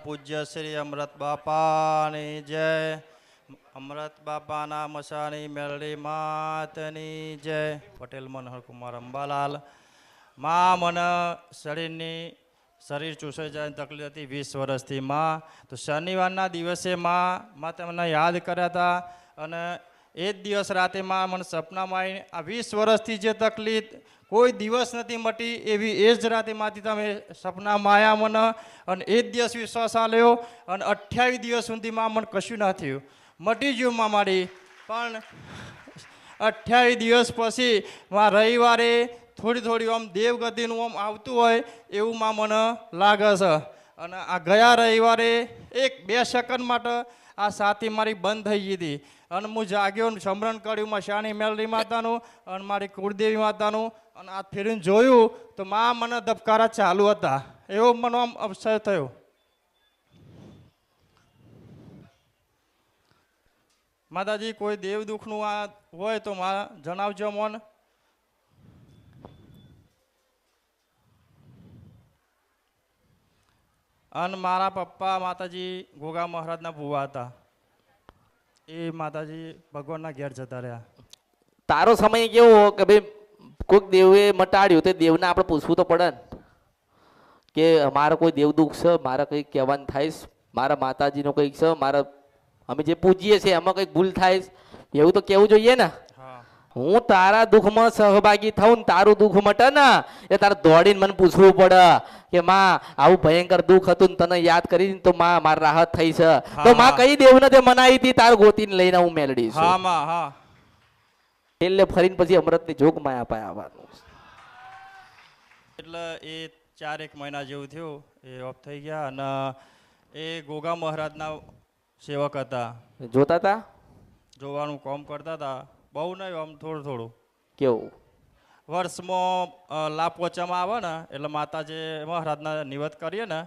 પૂજ્ય શ્રી અમૃત બાપાની જય. અમૃત બાપાના મસાણી મેલડી માતની જય. પટેલ મનોહર કુમાર અંબાલાલ. માં મને શરીર ચૂસાઈ જાય તકલીફ હતી 20 વર્ષથી માં. તો શનિવારના દિવસે માં તમને યાદ કર્યા હતા અને એ જ દિવસ રાતે માં મને સપનામાં આવીને આ 20 વર્ષથી જે તકલીફ કોઈ દિવસ નથી મટી એવી એ જ રાતે માંથી તમે સપનામાં આવ્યા મને અને એ જ દિવસ વિશ્વાસ આલ્યો અને 28 દિવસ સુધી માં મને કશું ના થયું. મટી ગયું માં મારી. પણ 28 દિવસ પછી માં રવિવારે થોડી આમ દેવગતિનું આમ આવતું હોય એવું માં મને લાગે છે. અને આ ગયા રવિવારે 1-2 સેકન્ડ માટે આ સાથી મારી બંધ થઈ ગઈ હતી અને હું જાગ્યો સમરણ કર્યું મશાણી મેલડી માતાનું અને મારી કુળદેવી માતાનું અને આ ફેરીને જોયું તો માં મને ધબકારા ચાલુ હતા. એવો મને આમ અવસર થયો. માતાજી કોઈ દેવ દુઃખનું આ હોય તો માં જણાવજો મને. અને મારા પપ્પા માતાજી ગોગા મહારાજના ભુવા હતા. એ માતાજી ભગવાનના ઘેર જતા રહ્યા. તારો સમય કેવો કે ભાઈ કોઈક દેવે મટાડ્યું તે દેવને આપણે પૂછવું તો પડે ને કે મારે કોઈ દેવ દુઃખ છે, મારે કંઈક કહેવાનું થાય, મારા માતાજીનો કંઈક છે, મારા અમે જે પૂજીએ છીએ એમાં કંઈક ભૂલ થાય એવું તો કહેવું જોઈએ ને. હું તારા દુઃખમાં સહભાગી થાઉં ને તારું દુઃખ મટે ને એ તારે દોડીને મને પૂછવું પડે કે માં આવું ભયંકર દુઃખ હતું ને તને યાદ કરીને તો માં મારી રાહત થઈ છે. તો માં કઈ દેવને તે મનાવી હતી તાર ગોતીને લઈને હું મેલડી છું. હા માં હા. એટલે ફરીને પછી અમૃતની જોગ માં આવવાનું. એટલે એ 4-1 મહિના જેવું થયું એ ઓફ થઈ ગયા અને એ ગોગા મહારાજના સેવક હતા. જોતા હતા જોવાનું કામ કરતા હતા. બહુ નહીં આમ થોડું. કેવું વર્ષમાં લાપોચામાં આવે ને એટલે માતાજી મહારાજના નિવત કરીએ ને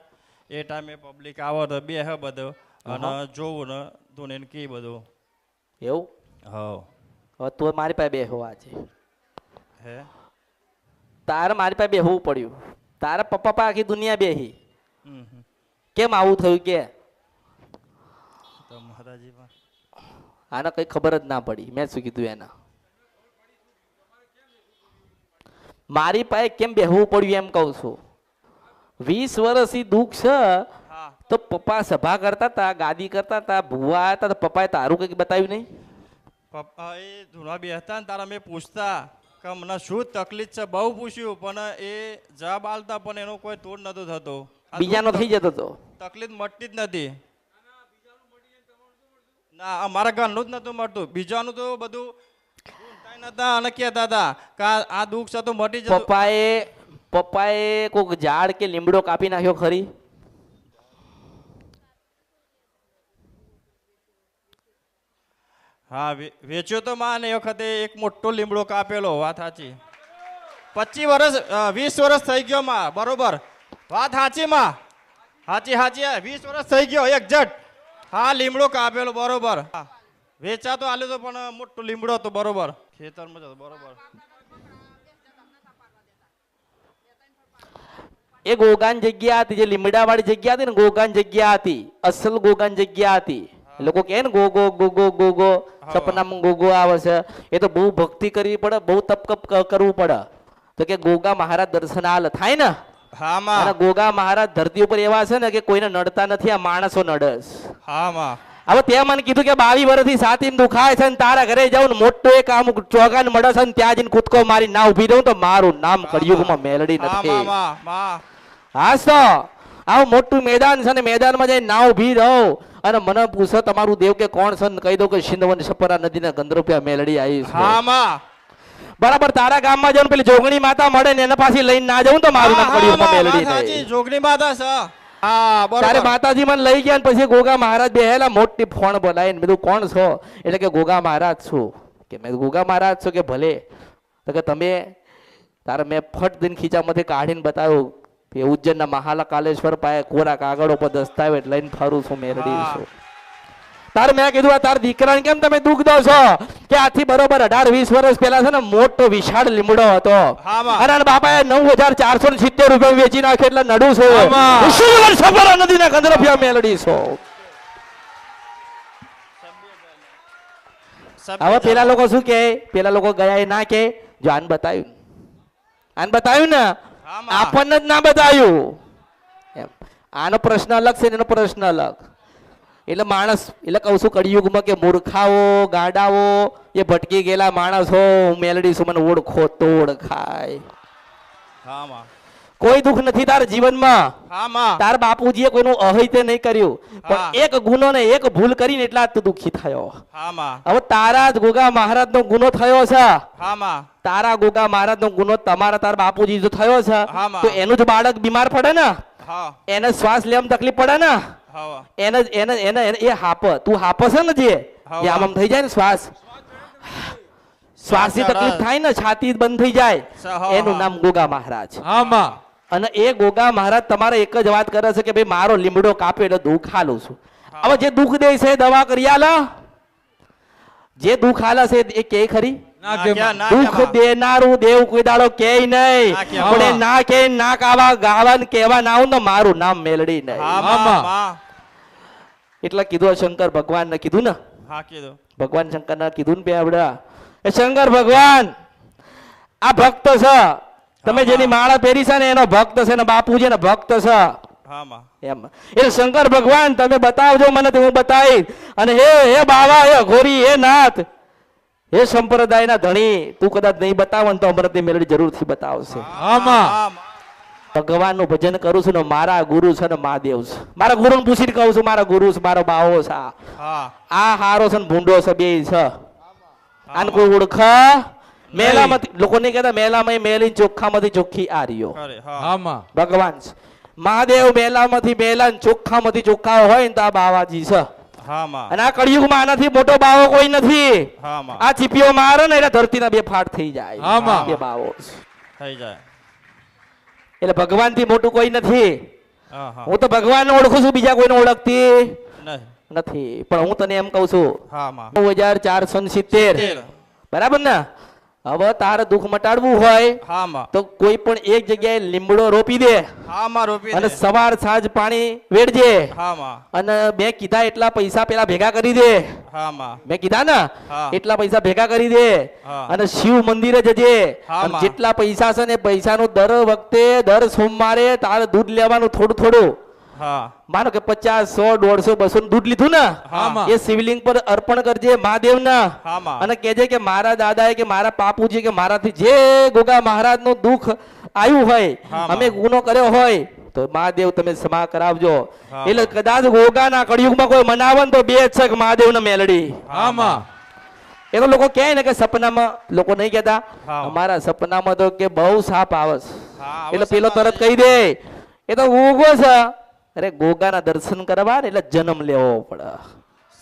એ ટાઈમે પબ્લિક આવે તો બે હે બધું અને જોવું ને તું એને કી બધું એવું. હવે તું મારી પાસે બેહવા છે હે તારે મારી પાસે બેહવું પડ્યું. તારા પપ્પા પાસે આખી દુનિયા બેહી. કેમ આવું થયું કે તો મહારાજી આને કઈ ખબર જ ના પડી. મેં શું કીધું એના મારી પાસે કેમ બેહવું પડ્યું એમ કહું છું. 20 વર્ષથી દુઃખ છે તો પપ્પા સભા કરતા હતા, ગાદી કરતા હતા, ભૂવા હતા તો પપ્પાએ તારું કઈક બતાવ્યું નહીં. પપ્પા એ ધૂણા બેસતા ને તારા મેં પૂછતા કે મને શું તકલીફ છે બહુ પૂછ્યું પણ એ જવાબ આલતા પણ એનો કોઈ તોડ નતો થતો. બીજાનો થઈ જતો હતો. તકલીફ મળતી જ નથી. ના અમારા ઘરનું જ નતું મળતું. બીજાનું તો બધું નતા અને કહેતા હતા કે આ દુઃખ છે તો મટી જતું. પપ્પાએ કોઈક ઝાડ કે લીમડો કાપી નાખ્યો ખરી? હા વેચ્યો તો માં એ વખતે એક મોટો લીમડો કાપેલો. વાત સાચી. 25 વર્ષ 20 વર્ષ થઈ ગયો માં. બરોબર વાત સાચી માં. સાચી 20 વર્ષ થઈ ગયો એક જટ. હા લીમડો કાપેલો બરોબર. વેચા તો આલ્યો તો પણ મોટો લીમડો હતો બરોબર. ખેતરમાં જતો બરોબર. એ ગોગાન જગ્યા હતી જે લીમડા વાળી જગ્યા હતી ને ગોગાન જગ્યા હતી. અસલ ગોગાન જગ્યા હતી. લોકો કહે ને ગોગો ગોગો ગોગો સપનામાં ગોગો આવે છે. એ તો બહુ ભક્તિ કરવી પડે, બહુ તપ કરવું પડે. તો કે ગોગા મહારાજ દર્શન આલ થાય ને. હા માં. અને ગોગા મહારાજ ધરતી ઉપર એવા છે ને કે કોઈને નડતા નથી. આ માણસો નડસ. હા માં. હવે તે મને કીધું કે 22 વર્ષથી સાથી દુખાય છે ને તારા ઘરે જાઉં ને મોટું એક આમ ચોગાન મળે છે ને ત્યાં જઈને કૂદકો મારી ના ઉભી રહું તો મારું નામ કળિયુગમાં મેલડી નથી. હાસ તો આવું મોટું મેદાન છે ને મેદાનમાં જઈને ના ઉભી રહો અને મને પૂછો તમારું દેવ કે કોણ છે ને કહી દઉં કે સિંધવન સપરા નદીના ગંધર્વ્યા મેલડી આવી છે. હા માં. બરાબર. તારા ગામમાં જઈને પેલી જોગણી માતા મળે ને એને પાછી લઈને ના જાઉં તો મારું નામ કળિયુગમાં મેલડી નહીં. જોગણી માતા છે. હા બરાબર. તારે માતાજી મને લઈ ગયા પછી ગોગા મહારાજ બેહેલા મોટી ફોન બોલાવીને બધું કોણ છો એટલે કે ગોગા મહારાજ છું. કે મેં ગોગા મહારાજ છો કે ભલે. તો કે તમે તારે મેં ફટ દિન ખીચામાંથી કાઢીને બતાવ્યું કે ઉજ્જૈનના મહાલા કાલેશ્વર પાસે કોરા કાગળો પર દસ્તાવેજ લઈને ફરું છું મેરડી છું. તાર મેં કીધું આ તાર દીકરાને કેમ તમે દુઃખ દો છો કે આથી બરોબર 18-20 વર્ષ પહેલા છે ને મોટો વિશાળ લીમડો હતો હા, માં. અને આના બાપાએ 9,470 રૂપિયા વેચી નાખે એટલે નડું છો હા, માં. ઈશ્વર સફળ નદીના ગંધર્ભ્યા મેલડી છો. હવે પેલા લોકો શું કહે? પેલા લોકો ગયા એ ના કે જો આને બતાવ્યું ને હા, માં. આપણને જ ના બતાવ્યું એમ. આનો પ્રશ્ન અલગ છે ને એનો પ્રશ્ન અલગ. એટલે માણસ એટલે કહું છું કળિયુગમાં કે મૂર્ખાઓ ગાડાઓ એ ભટકી ગયેલા માણસો મેલડી છું મને ઓળખો તો ઓળખાય. હા, માં. કોઈ દુઃખ નથી તાર જીવનમાં. હા, માં. તાર બાપુજીએ કોઈનું અહિત નહીં કર્યું હા. પણ એક ગુનો ને એક ભૂલ કરીને એટલા જ તું દુઃખી થયો. હા, માં. હવે તારા જ ગોગા મહારાજનો ગુનો થયો છે. હા, માં. તારા ગોગા મહારાજનો ગુનો તમારા તાર બાપુજી જો થયો છે હા, માં. તો એનું જ બાળક બીમાર પડે ને હા. એને શ્વાસ લેવામાં તકલીફ પડે ને હા. એને એને એને એને- એ હાપ તું હાપ છે ને જે હા. જે આમ આમ થઈ જાય ને શ્વાસ શ્વાસની ચડે. તકલીફ થાય ને છાતી બંધ થઈ જાય હા, એનું હા. નામ ગોગા મહારાજ. આમાં અને એ ગોગા મહારાજ તમારે એક જ વાત કરે છે કે ભાઈ મારો લીમડો કાપ્યો એટલે દુઃખ હાલું છું. હવે જે દુઃખ દે છે એ દવા કરી આલા જે દુઃખ હાલે છે એ કે ખરી ના ના કે ક્યાં, ના દુઃખ ક્યાં, માં. દેનારું દેવ કોઈ દાડો કે નહીં ના કે, પણ એ હા. ના કે ના કાવા ગાવા ને કહેવા ના આવું ને મારું નામ મેલડી નહીં. હા, હા, માં. માં. માં. એટલે કીધું શંકર ભગવાન ને કીધું ને હા, કીધું. ભગવાન શંકર ને કીધું ને બેવડા એ શંકર ભગવાન આ ભક્ત છે તમે જેની માળા પહેરી છે ને એનો ભક્ત છે ને બાપુજી ને ભક્ત છે હા, માં. એમ એટલે શંકર ભગવાન તમે બતાવજો મને તો હું બતાવીશ. અને હે બાવા હે ઘોરી હે નાથ હે સંપ્રદાયના ધણી તું કદાચ નહીં બતાવો ને તો અમૃતની મેલડી જરૂરથી બતાવશે. આમાં હા, માં. ભગવાનનું ભજન કરું છું ને મારા ગુરુ છે ને મહાદેવ છે. મારા ગુરુને પૂછીને કહું છું મારા ગુરુ છે મારો બાવો છે હા. આ હારો છે ને ભૂંડો છે બે છે. આને કોઈ ઓળખ મેલામાંથી લોકો નહીં કહેતા મેલામાં મેલી ચોખ્ખામાંથી ચોખ્ખી આ રહ્યો ખરે. હા. આમાં ભગવાન છે. મહાદેવ મેલામાંથી મેલા ને ચોખ્ખામાંથી ચોખ્ખા હોય ને તો આ બાવાજી છે. હા, માં. અને આ કળિયુગમાં આનાથી મોટો બાવો કોઈ નથી. હા, માં. આ ચીપીઓ મારે ને એટલે ધરતીના બે ફાટ થઈ જાય. આમાં. બે બાવો છે. થઈ જાય. એટલે ભગવાન થી મોટું કોઈ નથી. હા, હા. હું તો ભગવાનને ઓળખું છું બીજા કોઈને ઓળખતી નહીં. નથી. પણ હું તને એમ કહું છું હા, માં. 9,470 બરાબર ને હવે તારે દુઃખ મટાડવું હોય હા, માં. તો કોઈ પણ એક જગ્યાએ લીમડો રોપી દે હા, માં. રોપી અને દે. સવાર સાંજ પાણી વેડજે હા, માં. અને મેં કીધા એટલા પૈસા પેલા ભેગા કરી દે. હા, માં. મેં કીધા ને હા. એટલા પૈસા ભેગા કરી દે હા. અને શિવ મંદિરે જજે હા, અને માં. જેટલા પૈસા છે ને એ પૈસાનું દર વખતે દર સોમવારે તારે દૂધ લેવાનું થોડું થોડું હા. માનો કે 50, 100, 150, 200 દૂધ લીધું ને હા, માં. એ શિવલિંગ પર અર્પણ કરજે મહાદેવના હા, માં. અને કહેજે કે મારા દાદાએ કે મારા બાપુજી કે મારાથી જે ગોગા મહારાજનું દુઃખ આવ્યું હોય હા, માં. અમે ગુનો કર્યો હોય તો મહાદેવ તમે ક્ષમા કરાવજો. હા, એટલે કદાચ ગોગાના કળિયુગમાં કોઈ મનાવે ને તો બે જ છે કે મહાદેવ ને મેલડી. આમાં એ તો લોકો કહે ને કે સપનામાં લોકો નહીં કહેતા હા. અમારા સપનામાં તો કે બહુ સાપ આવે છે. હા, એટલે હવે પેલો સપના તરત કહી દે એ તો ગોગો છે. અરે ગોગાના દર્શન કરવા ને એટલે જન્મ લેવો પડે.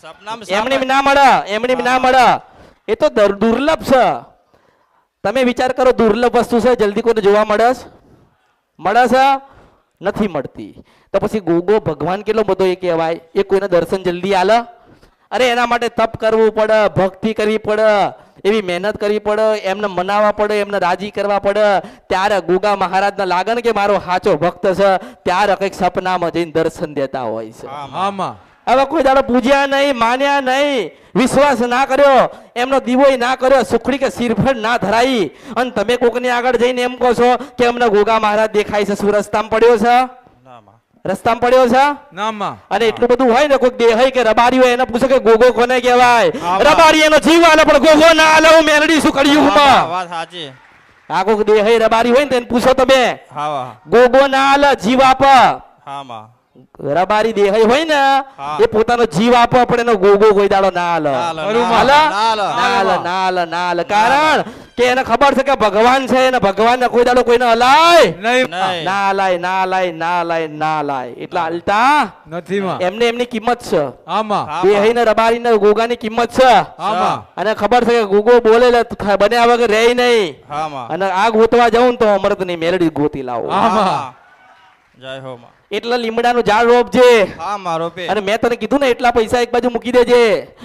સપનામાં એમની ના મળે એમની ના મળે એ તો દુર્લભ છે. તમે વિચાર કરો દુર્લભ વસ્તુ છે જલ્દી કોઈને જોવા મળે છે? મળે છે? નથી મળતી. તો પછી ગોગો ભગવાન કેટલો બધો એ કહેવાય એ કોઈને દર્શન જલ્દી આલે? અરે એના માટે તપ કરવું પડે ભક્તિ કરવી પડે એવી મહેનત કરવી પડે એમને મનાવવા પડે એમને રાજી કરવા પડે ત્યારે ગોગા મહારાજના લાગે ને કે મારો સાચો ભક્ત છે ત્યારે કંઈક સપનામાં જઈને દર્શન દેતા હોય છે. આમાં હવે કોઈ દાડો પૂજ્યા નહીં માન્યા નહીં વિશ્વાસ ના કર્યો એમનો દીવોય ના કર્યો સુખડી કે શિરફળ ના ધરાઈ અને તમે કોકની આગળ જઈને એમ કહો છો કે અમને ગોગા મહારાજ દેખાય છે શું રસ્તામાં પડ્યો છે? ના, માં. રસ્તામાં પડ્યો છે? નામાં અને એટલું બધું હોય ને કોઈ દેહાઈ કે રબારી હોય એને પૂછે કે ગોગો કોને કહેવાય? આમાં. રબારી એનો જીવ આલે પણ ગોગો ના આલે. હું મેલડી શું હા, કળિયુગમાં વાત સાચી. આ કોક દેહાઈ રબારી હોય ને તેને પૂછો તમે હા, ગોગો ના આલે જીવ આપ. હા, માં. રબારી દેહાઈ હોય ને હા. એ પોતાનો જીવ આપો પણ એનો ગોગો કોઈ દાડો ના આલે. ના આલે, ખરું ના માં. આલે, ના આલે. ના આલે. કારણ કે એને ખબર છે કે ભગવાન છે અને ભગવાન કોઈ દાડો કોઈને હલાય નહીં નહીં. ના લાય એટલા હાલતા નથી માં એમને એમની કિંમત છે. આમાં હા, દેહાઈ ને રબારી ને ગોગાની કિંમત છે આમાં અને ખબર છે કે ગોગો બોલે બન્યા વગર રહે નહીં હા, માં. અને આ ગોતવા જાઉં ને તો અમૃત ની મેલડી ગોતી લાવો. આમાં. હા, જય હો માં. એટલે લીમડાનું ઝાડ રોપજે. હા માં રોપે. અને મેં તને કીધું ને એટલા પૈસા એક બાજુ મૂકી દેજે.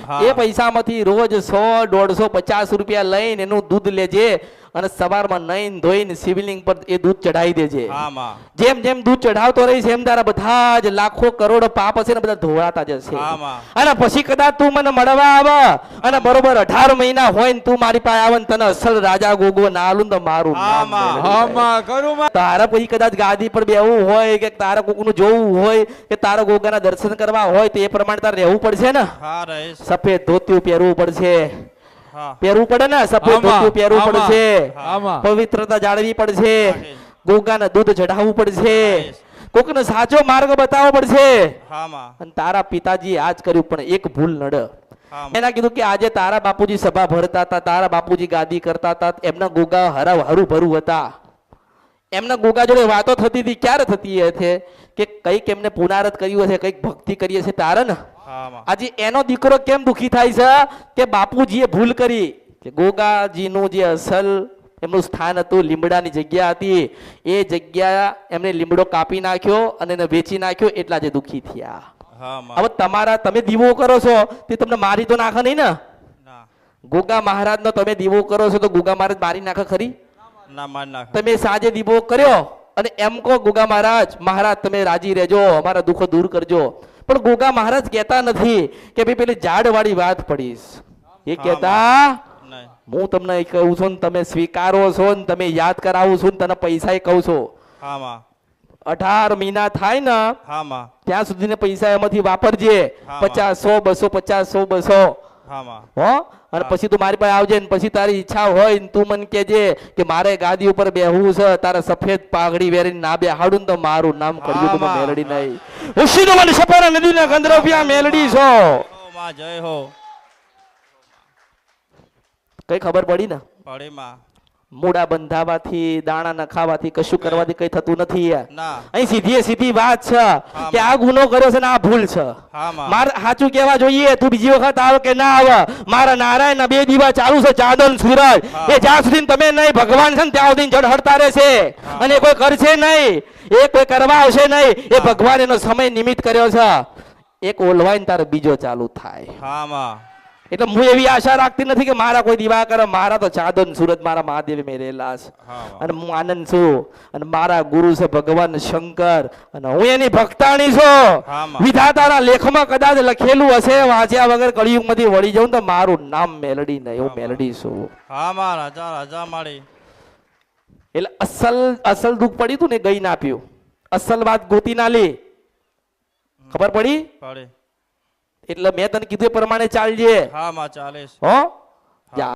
હા. એ પૈસામાંથી રોજ 100, 150, 50 રૂપિયા લઈને એનું દૂધ લેજે અને સવારમાં નાઈને ધોઈને શિવલિંગ પર એ દૂધ ચઢાવી દેજે. હા માં. જેમ જેમ દૂધ ચઢાવતો રહીશ એમ તારા બધા જ લાખો કરોડો પાપ હશે ને બધા ધોવાતા જશે. હા માં. અને પછી કદાચ તું મને મળવા આવે અને બરોબર 18 મહિના હોય ને તું મારી પાસે આવે ને તને અસલ રાજા ગોગો ના આલું ને તો મારું હા નામ માં. મેળવી હા જાય. માં કરું માં. તારા પછી કદાચ ગાદી પર બેહવું હોય કે તારા કોકનું જોવું હોય કે તારા ગોગાના દર્શન કરવા હોય તો એ પ્રમાણે તારે રહેવું પડશે ને. હા રહીશ. સફેદ ધોતિયું પહેરવું પડશે. હા. પહેરવું પડે ને સફેદ આમાં, ધોતિયું પહેરવું આમાં, પડશે. આમાં. પવિત્રતા જાળવી પડશે. રાખીશ. ગોગાને દૂધ ચઢાવવું પડશે. રાખીશ. કોકને સાચો માર્ગ બતાવવો પડશે. હા માં. અને તારા પિતાજી આજ કર્યું પણ એક ભૂલ નડ. હા માં. એના કીધું કે આજે તારા બાપુજી સભા ભરતા હતા, તારા બાપુજી ગાદી કરતા હતા, એમના ગોગા હરું ભરું હતા. એમના ગોગા જોડે વાતો થતી હતી. ક્યારે થતી હશે કે કંઈક એમને પુનારત કર્યું હશે, કંઈક ભક્તિ કરી હશે તારે ને. હા માં. આજે એનો દીકરો કેમ દુખી થાય છે કે બાપુજીએ ભૂલ કરી કે ગોગાજીનું જે અસલ એમનું સ્થાન હતું, લીમડાની જગ્યા હતી, એ જગ્યા એમને લીમડો કાપી નાખ્યો અને એને વેચી નાખ્યો, એટલા જે દુખી થયા. હા માં. હવે તમે દીવો કરો છો તે તમને મારી તો નાખે નહીં ને. ના. ગોગા મહારાજનો તમે દીવો કરો છો તો ગોગા મહારાજ મારી નાખે ખરી? ના માર નાખ. તમે સાંજે દીવો કર્યો અને એમ કહો ગોગા મહારાજ તમે રાજી રહેજો, અમારા દુઃખો દૂર કરજો. પણ ગોગા મહારાજ કહેતા નથી કે ભાઈ પેલી ઝાડ વાળી વાત પડીશ. એ કહેતા નહીં. હું તમને કહું છું ને તમે સ્વીકારો છો ને તમે યાદ કરાવું છું ને તને પૈસા કહું છું. હા માં. 18 મહિના થાય ને હા માં. ત્યાં સુધીને પૈસા એમાંથી વાપરજે. હા, 50, 100, 250, 100, 200. હા માં. હો અને પછી તું મારી પાસે આવજે ને પછી તારી ઈચ્છા હોય ને તું મને કહેજે કે મારે ગાદી ઉપર બેહવું છે, તારે સફેદ પાઘડી વેરીને ના બેહાડું ને તો મારું નામ કરજો તો માં. મેલડી નહીં. ઉશીનો મને સપરા નદીના ગંધર્વ્યા મેલડી છો. હો માં. જય હો. કઈ ખબર પડી ને? પડી માં. મૂડા બંધાવાથી દાણા નખાવાથી કશું કરવાથી કઈ થતું નથી. ના. અહીં સીધી વાત છે કે આ ગુનો કર્યો છે ને આ ભૂલ છે. હા માં. મારે સાચું કહેવા જોઈએ. તું બીજી વખત આવે કે ના આવે, મારા નારાયણ 2 દીવા ચાલુ છે, ચાંદન સૂરજ. હા. એ જ્યાં સુધી તમે નહીં ભગવાન છે ને ત્યાં સુધી જળહળતા રહેશે. હા. અને કોઈ કરશે નહીં, એ કોઈ કરવા આવશે નહીં. એ ભગવાન એનો સમય નિમિત્ત કર્યો છે. એક ઓલવાઈને તારે બીજો ચાલુ થાય. હા માં. એટલે હું એવી આશા રાખતી નથી કે મારા કોઈ દીવા કરે. મારા તો ચાંદન સૂરજ મારા મહાદેવ મેરેલા છે. હા માં. અને હું આનંદ છું અને મારા ગુરુ છે ભગવાન શંકર અને હું એની ભક્તાણી છું. હા માં. વિધાતાના લેખમાં કદાચ લખેલું હશે, વાંચ્યા વગર કળિયુગમાંથી વળી જાઉં તો મારું નામ મેલડી નહીં, હું મેલડી છું. હા માં. રાજા માળી. એટલે અસલ દુઃખ પડ્યું તું ને ગઈ ના આપ્યું. અસલ વાત ગોતી ના લે. ખબર પડી? પડી. એટલે મેં તને કીધું એ પ્રમાણે ચાલજે. હા માં. ચાલીસ. હો જા.